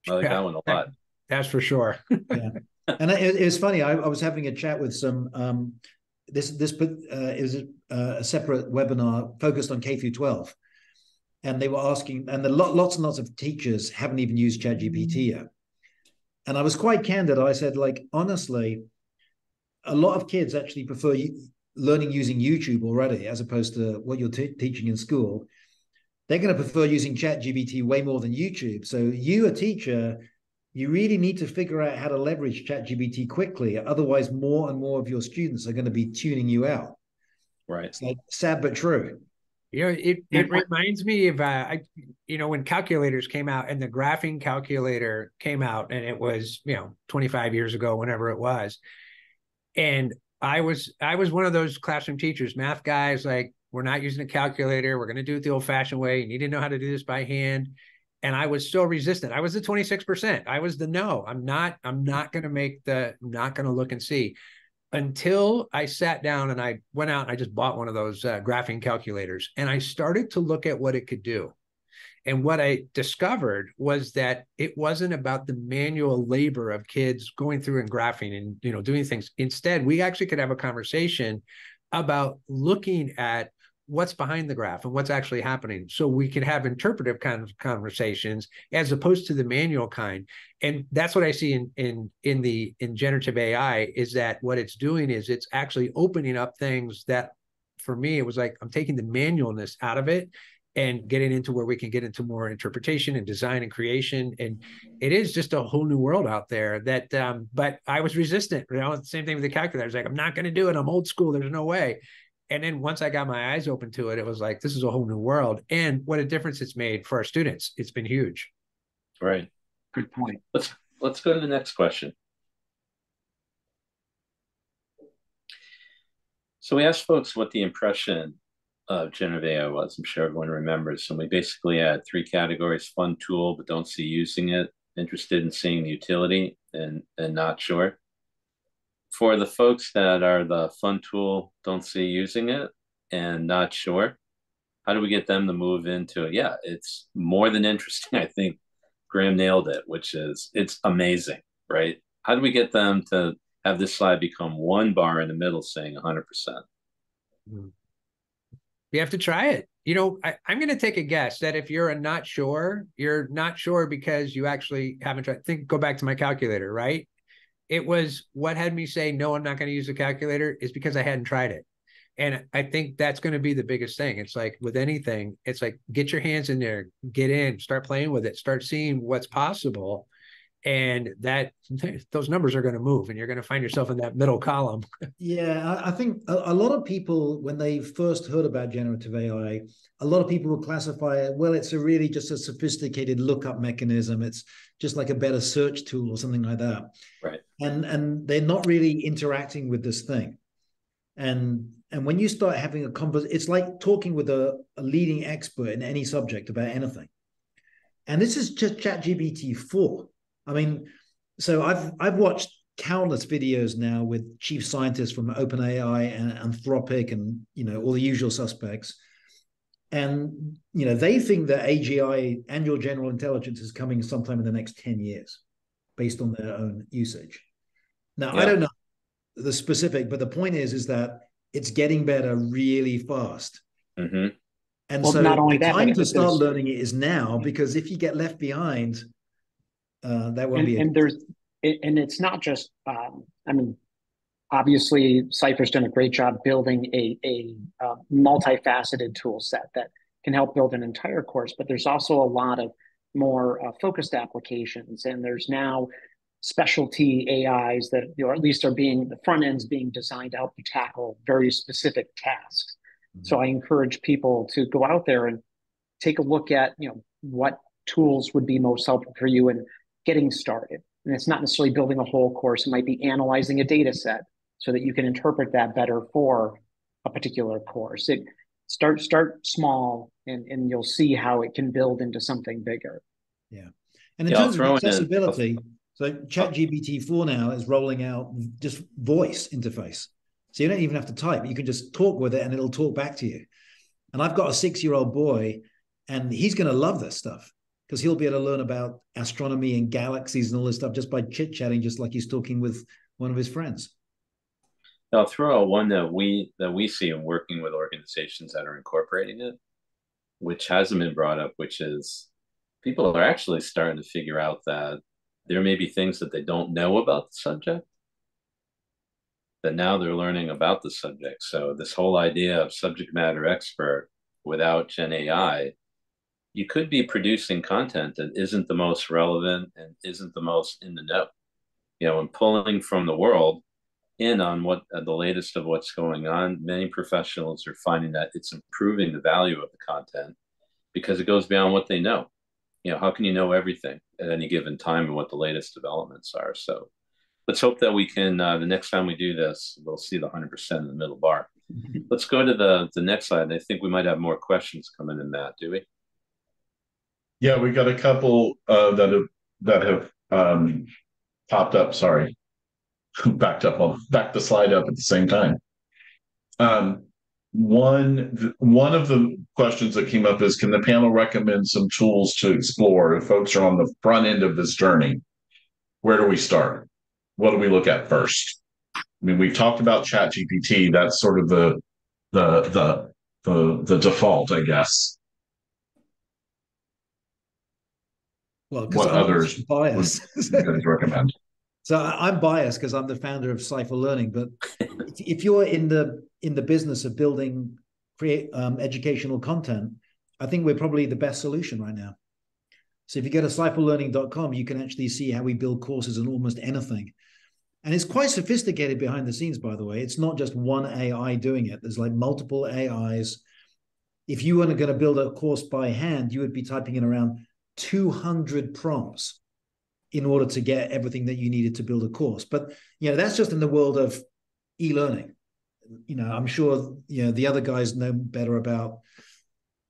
I like that one a lot. That's for sure. Yeah, and it's funny. I was having a chat with some. This is a separate webinar focused on K through 12, and they were asking, and lots and lots of teachers haven't even used ChatGPT yet. And I was quite candid. I said, like, honestly, a lot of kids actually prefer learning using YouTube already, as opposed to what you're teaching in school. They're going to prefer using ChatGPT way more than YouTube. So you, a teacher, you really need to figure out how to leverage ChatGPT quickly. Otherwise, more and more of your students are going to be tuning you out. Right. It's like sad but true. It reminds me of when calculators came out and the graphing calculator came out, and it was 25 years ago, whenever it was, and I was one of those classroom teachers, math guys, like, we're not using a calculator, we're going to do it the old-fashioned way. You need to know how to do this by hand. And I was so resistant. I was the 26%. I was the no. I'm not going to look and see. Until I sat down and I went out and I just bought one of those graphing calculators, and I started to look at what it could do. And what I discovered was that it wasn't about the manual labor of kids going through and graphing and doing things. Instead, we actually could have a conversation about looking at what's behind the graph and what's actually happening, so we can have interpretive kind of conversations as opposed to the manual kind. And that's what I see in generative AI, is that what it's doing is it's actually opening up things that, for me, it was like, I'm taking the manualness out of it and getting into where we can get into more interpretation and design and creation. And it is just a whole new world out there that, but I was resistant, same thing with the calculator. I was like, I'm not going to do it. I'm old school. There's no way. And then once I got my eyes open to it, it was like, this is a whole new world. And what a difference it's made for our students. It's been huge. Right. Good point. Let's go to the next question. So we asked folks what the impression of generative AI was. I'm sure everyone remembers. And we basically had 3 categories: fun tool, but don't see using it; interested in seeing the utility; and not sure. For the folks that are the fun tool, don't see using it, and not sure, how do we get them to move into it? Yeah, it's more than interesting. I think Graham nailed it, which is, it's amazing, right? How do we get them to have this slide become one bar in the middle saying 100%? You have to try it. I'm going to take a guess that if you're not sure because you actually haven't tried. Go back to my calculator, right? It was what had me say, no, I'm not going to use the calculator, is because I hadn't tried it. And I think that's going to be the biggest thing. It's like with anything, it's like, get your hands in there, get in, start playing with it, start seeing what's possible. And those numbers are going to move, and you're going to find yourself in that middle column. Yeah, I think a lot of people, when they first heard about generative AI, a lot of people will classify it, well, it's really just a sophisticated lookup mechanism. It's just like a better search tool or something like that. Right. And they're not really interacting with this thing. And when you start having a conversation, it's like talking with a leading expert in any subject about anything. And this is just ChatGPT 4. I mean, so I've watched countless videos now with chief scientists from OpenAI and Anthropic and all the usual suspects. And they think that AGI, annual general intelligence, is coming sometime in the next 10 years based on their own usage. Now, yeah. I don't know the specific, but the point is that it's getting better really fast. Mm-hmm. And so not only the time to start learning it is now, because if you get left behind, that won't be. And it's not just. Obviously, CYPHER's done a great job building a multifaceted tool set that can help build an entire course. But there's also a lot of more focused applications, and there's now specialty AIs that, or at least the front ends being designed to help you tackle very specific tasks. Mm-hmm. So I encourage people to go out there and take a look at what tools would be most helpful for you in getting started. And it's not necessarily building a whole course. It might be analyzing a data set so that you can interpret that better for a particular course. Start small, and you'll see how it can build into something bigger. Yeah. And in terms of accessibility, So ChatGPT-4 now is rolling out just voice interface. So you don't even have to type. You can just talk with it and it'll talk back to you. And I've got a 6-year-old boy and he's going to love this stuff because he'll be able to learn about astronomy and galaxies and all this stuff just by chit-chatting, just like he's talking with one of his friends. I'll throw out one that we see in working with organizations that are incorporating it, which hasn't been brought up, which is people are actually starting to figure out that there may be things that they don't know about the subject, that now they're learning about the subject. So this whole idea of subject matter expert without Gen AI, you could be producing content that isn't the most relevant and isn't the most in the know, and pulling from the world in on what the latest of what's going on. Many professionals are finding that it's improving the value of the content because it goes beyond what they know. How can you know everything at any given time and what the latest developments are? So let's hope that we can, the next time we do this, we'll see the 100% in the middle bar. Let's go to the next slide. I think we might have more questions coming in, Matt, do we? Yeah, we got a couple that have popped up. Sorry, back the slide up at the same time. One of the questions that came up is, can the panel recommend some tools to explore if folks are on the front end of this journey? Where do we start? What do we look at first? I mean, we've talked about ChatGPT. That's sort of the default, I guess. Well, what others biased. would you guys recommend? So I'm biased because I'm the founder of CYPHER Learning. But if you're in the business of building educational content, I think we're probably the best solution right now. So if you go to cypherlearning.com, you can actually see how we build courses in almost anything. And it's quite sophisticated behind the scenes, by the way. It's not just one AI doing it. There's like multiple AIs. If you were going to build a course by hand, you would be typing in around 200 prompts in order to get everything that you needed to build a course. But, that's just in the world of e-learning. I'm sure, the other guys know better about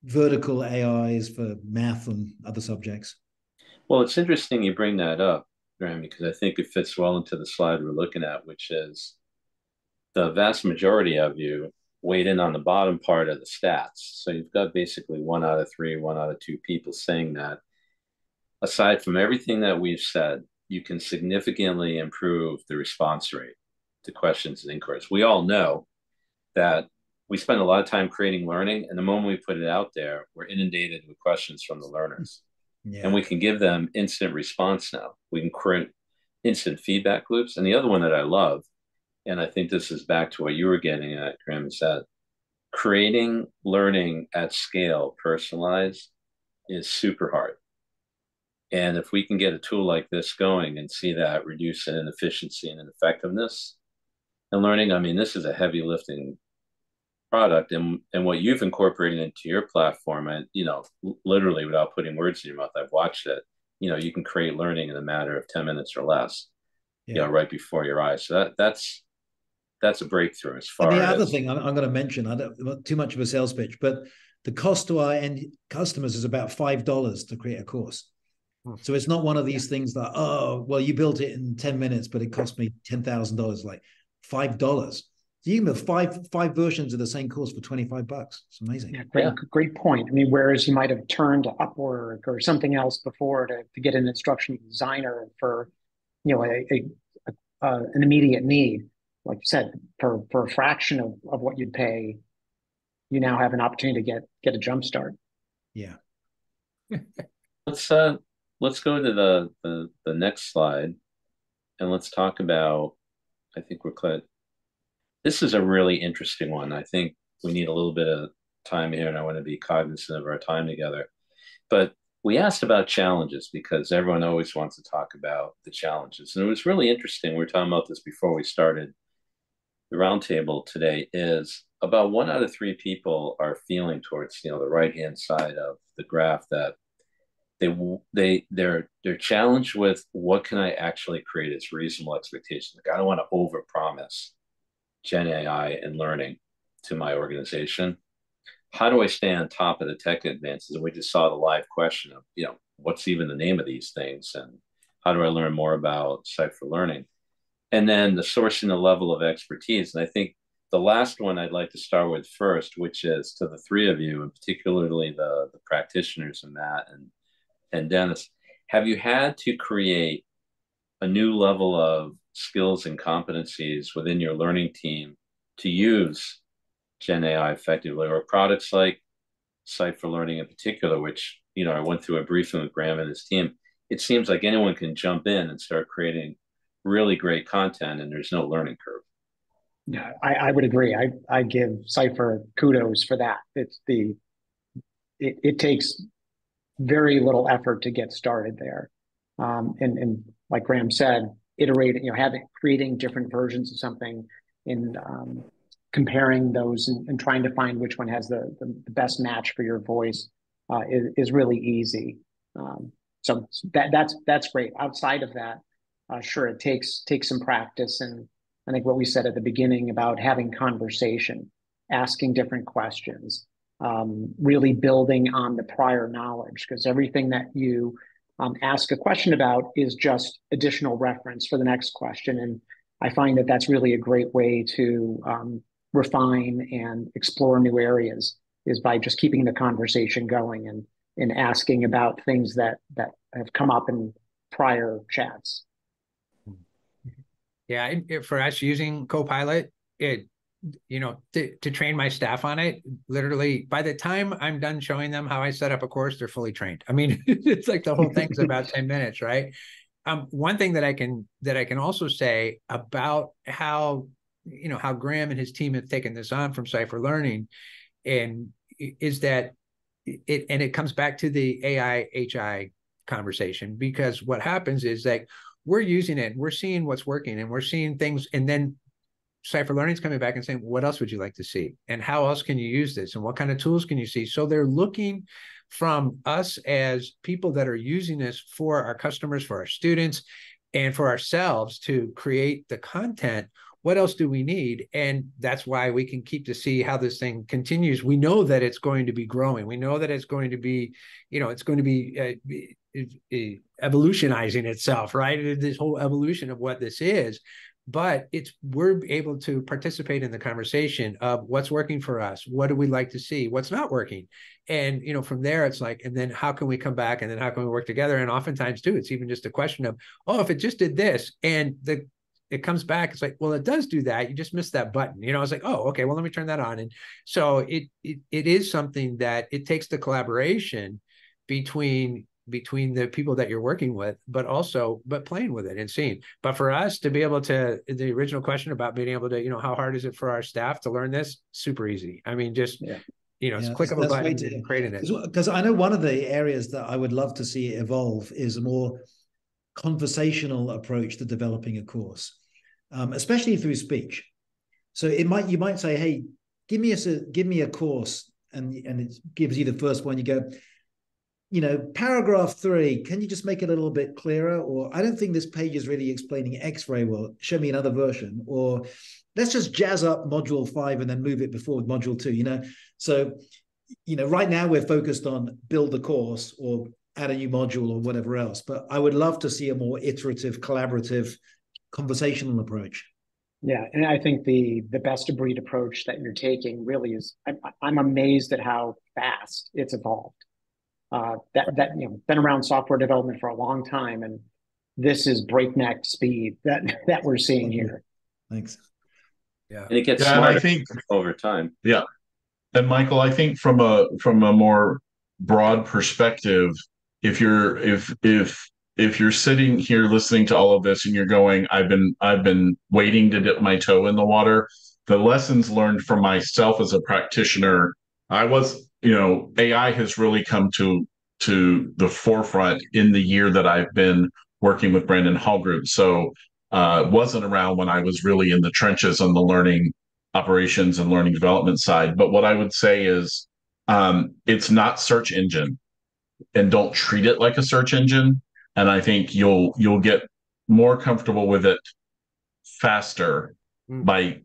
vertical AIs for math and other subjects. Well, it's interesting you bring that up, Graham, because I think it fits well into the slide we're looking at, which is the vast majority of you weighed in on the bottom part of the stats. So you've got basically 1 out of 3, 1 out of 2 people saying that aside from everything that we've said, you can significantly improve the response rate to questions and inquiries. We all know that we spend a lot of time creating learning, and the moment we put it out there, we're inundated with questions from the learners. Yeah. And we can give them instant response now. We can create instant feedback loops. And the other one that I love, and I think this is back to what you were getting at, Graham, is that creating learning at scale, personalized, is super hard. And if we can get a tool like this going and see that reduce in efficiency and in effectiveness and learning, I mean, this is a heavy lifting product. And what you've incorporated into your platform, and, literally without putting words in your mouth, I've watched it, you can create learning in a matter of 10 minutes or less, right before your eyes. So that's a breakthrough as far as. And the other thing I'm going to mention, I don't want too much of a sales pitch, but the cost to our end customers is about $5 to create a course. So it's not one of these things that, oh, well, you built it in 10 minutes, but it cost me $10,000, like $5. So you can build five versions of the same course for $25. It's amazing. Yeah, great point. I mean, whereas you might have turned to Upwork or something else before to get an instructional designer for, an immediate need, like you said, for a fraction of what you'd pay, you now have an opportunity to get a jump start. Yeah. Let's go to the next slide, and let's talk about, I think we're clear. This is a really interesting one. I think we need a little bit of time here, and I want to be cognizant of our time together. But we asked about challenges because everyone always wants to talk about the challenges. And it was really interesting. We were talking about this before we started the roundtable today, is about 1 out of 3 people are feeling towards, the right-hand side of the graph that they're challenged with, what can I actually create as reasonable expectations? Like, I don't want to overpromise Gen AI and learning to my organization. How do I stay on top of the tech advances? And we just saw the live question of, what's even the name of these things, and How do I learn more about CYPHER Learning? And then the source and the level of expertise. And I think the last one I'd like to start with first, which is to the three of you, and particularly the practitioners, and Matt and Dennis. Have you had to create a new level of skills and competencies within your learning team to use Gen AI effectively, or products like CYPHER Learning in particular, which, I went through a briefing with Graham and his team. It seems like anyone can jump in and start creating really great content, and there's no learning curve. Yeah, I would agree. I give CYPHER kudos for that. It takes very little effort to get started there. And like Graham said, iterating, creating different versions of something and comparing those and trying to find which one has the best match for your voice is really easy. So that's great. Outside of that, sure, it takes some practice. And I think what we said at the beginning about having conversation, asking different questions, really building on the prior knowledge, because everything that you ask a question about is just additional reference for the next question. And I find that that's really a great way to refine and explore new areas, is by just keeping the conversation going and asking about things that have come up in prior chats. Yeah, for us using Copilot, to train my staff on it, literally by the time I'm done showing them how I set up a course, they're fully trained. I mean, it's like the whole thing's about 10 minutes, right? One thing that I can also say about how Graham and his team have taken this on from CYPHER Learning, and is that it comes back to the AI HI conversation, because what happens is that we're using it, we're seeing what's working, and we're seeing things, and then CYPHER Learning is coming back and saying, what else would you like to see? And how else can you use this? And what kind of tools can you see? So they're looking from us as people that are using this for our customers, for our students, and for ourselves to create the content. What else do we need? And that's why we can keep to see how this thing continues. We know that it's going to be growing. We know that it's going to be, it's going to be evolutionizing itself, right? This whole evolution of what this is. But we're able to participate in the conversation of what's working for us, what do we like to see, what's not working, and from there it's like, and then how can we come back, and then how can we work together? And oftentimes too, it's even just a question of, if it just did this, and it comes back, it's like, well, it does do that, you just missed that button. It's like, oh, okay, well, let me turn that on. And so it is something that it takes the collaboration between the people that you're working with, but playing with it and seeing. But for us to be able to, the original question about being able to, how hard is it for our staff to learn this? Super easy. I mean, just, it's click of a button and creating it. Because I know one of the areas that I would love to see evolve is a more conversational approach to developing a course, especially through speech. So you might say, hey, give me a course, and it gives you the first one. You go, paragraph 3, can you just make it a little bit clearer? Or I don't think this page is really explaining X very well. Show me another version. Or let's just jazz up module 5 and then move it before module 2, So, right now we're focused on build the course or add a new module or whatever else. But I would love to see a more iterative, collaborative, conversational approach. Yeah, and I think the best of breed approach that you're taking really is, I'm amazed at how fast it's evolved. Been around software development for a long time, and this is breakneck speed that we're seeing here. Thanks. Yeah, and it gets smarter, I think, over time. Yeah, and Michael, I think from a more broad perspective, if you're sitting here listening to all of this and you're going, I've been waiting to dip my toe in the water. The lessons learned from myself as a practitioner, AI has really come to the forefront in the year that I've been working with Brandon Hall Group. So wasn't around when I was really in the trenches on the learning operations and learning development side. But what I would say is it's not search engine, and don't treat it like a search engine. And I think you'll get more comfortable with it faster by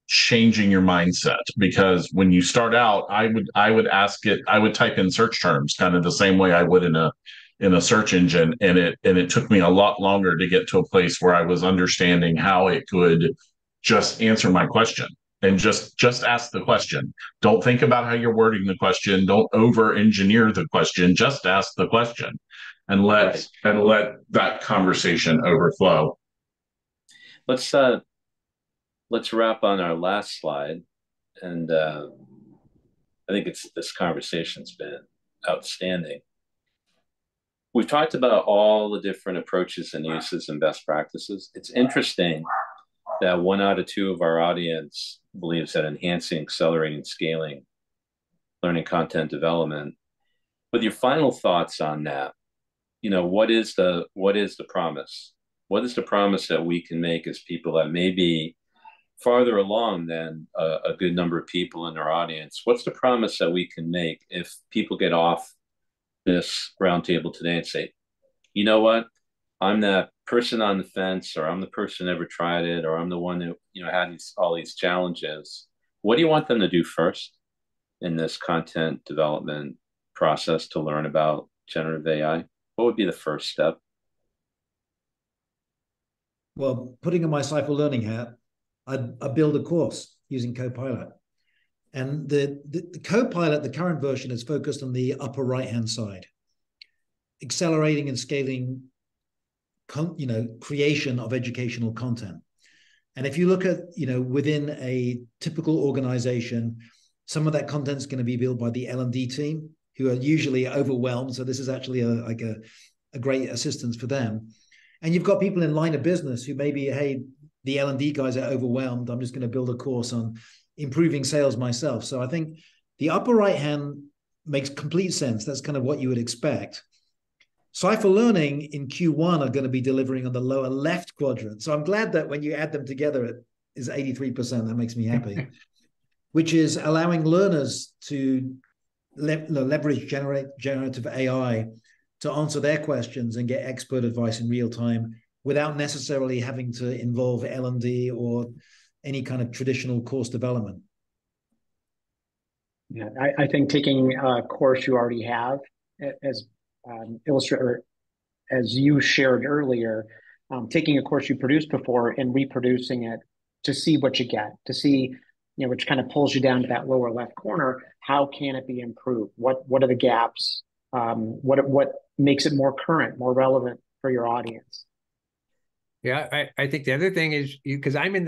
changing your mindset. Because when you start out, I would type in search terms kind of the same way I would in in a search engine, and it took me a lot longer to get to a place where I was understanding how it could just answer my question and just ask the question. Don't think about how you're wording the question. Don't over engineer the question. Just ask the question, and let that conversation overflow. Let's wrap on our last slide, and I think this conversation's been outstanding. We've talked about all the different approaches and uses and best practices. It's interesting that 1 out of 2 of our audience believes that enhancing, accelerating, scaling learning content development. With your final thoughts on that, what is the promise? What is the promise that we can make as people that may be farther along than a good number of people in our audience? What's the promise that we can make if people get off this roundtable today and say, you know what, I'm that person on the fence, or I'm the person who never tried it, or I'm the one that had all these challenges? What do you want them to do first in this content development process to learn about generative AI? What would be the first step? Well, putting on my CYPHER Learning hat, I'd build a course using Copilot. And the Copilot, the current version, is focused on the upper right-hand side, accelerating and scaling creation of educational content. And if you look at, within a typical organization, some of that content is going to be built by the L&D team, who are usually overwhelmed. So this is actually a great assistance for them. And you've got people in line of business who maybe, hey, the L&D guys are overwhelmed. I'm just going to build a course on improving sales myself. So I think the upper right hand makes complete sense. That's kind of what you would expect. CYPHER Learning in Q1 are going to be delivering on the lower left quadrant. So I'm glad that when you add them together, it is 83%. That makes me happy, which is allowing learners to leverage generative AI to answer their questions and get expert advice in real time without necessarily having to involve L&D or any kind of traditional course development. Yeah, I think taking a course you already have, as illustrator, as you shared earlier, taking a course you produced before and reproducing it to see what you get, to see, which kind of pulls you down to that lower left corner. How can it be improved? What are the gaps? What makes it more current, more relevant for your audience? Yeah, I think the other thing is, because I'm going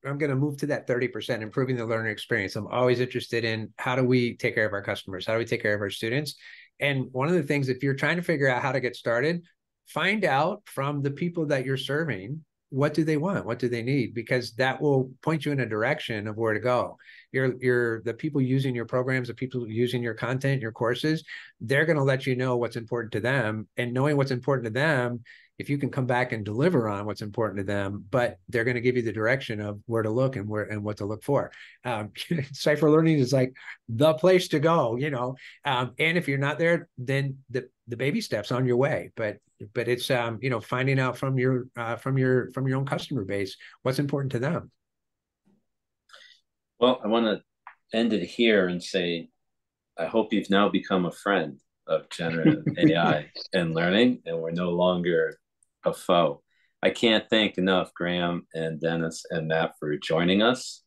to move to that 30%, improving the learner experience. I'm always interested in, how do we take care of our customers? How do we take care of our students? And one of the things, if you're trying to figure out how to get started, find out from the people that you're serving, what do they want? What do they need? Because that will point you in a direction of where to go. The people using your programs, the people using your content, your courses, they're going to let you know what's important to them. And knowing what's important to them, if you can come back and deliver on what's important to them, but they're going to give you the direction of where to look and what to look for. CYPHER Learning is like the place to go, and if you're not there, then the baby steps on your way. But it's finding out from your own customer base what's important to them. Well, I want to end it here and say, I hope you've now become a friend of generative AI and learning, and we're no longer a foe. I can't thank enough Graham and Dennis and Matt for joining us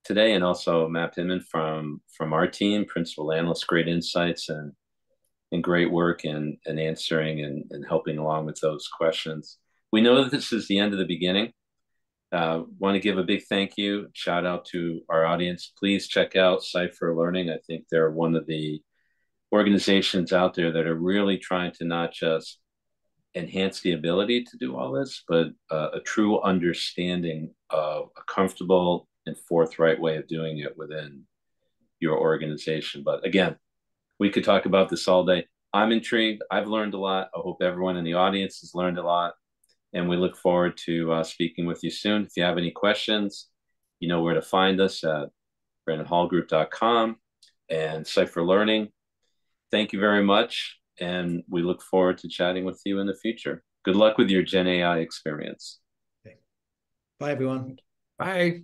today, and also Matt Pittman from our team, principal analyst, great insights and great work in answering and helping along with those questions. We know that this is the end of the beginning. Want to give a big thank you, shout out to our audience. Please check out CYPHER Learning. I think they're one of the organizations out there that are really trying to not just enhance the ability to do all this, but a true understanding of a comfortable and forthright way of doing it within your organization. But again, we could talk about this all day. I'm intrigued. I've learned a lot. I hope everyone in the audience has learned a lot. And we look forward to speaking with you soon. If you have any questions, you know where to find us at brandonhallgroup.com and CYPHER Learning. Thank you very much. And we look forward to chatting with you in the future. Good luck with your Gen AI experience. Okay. Bye, everyone. Bye.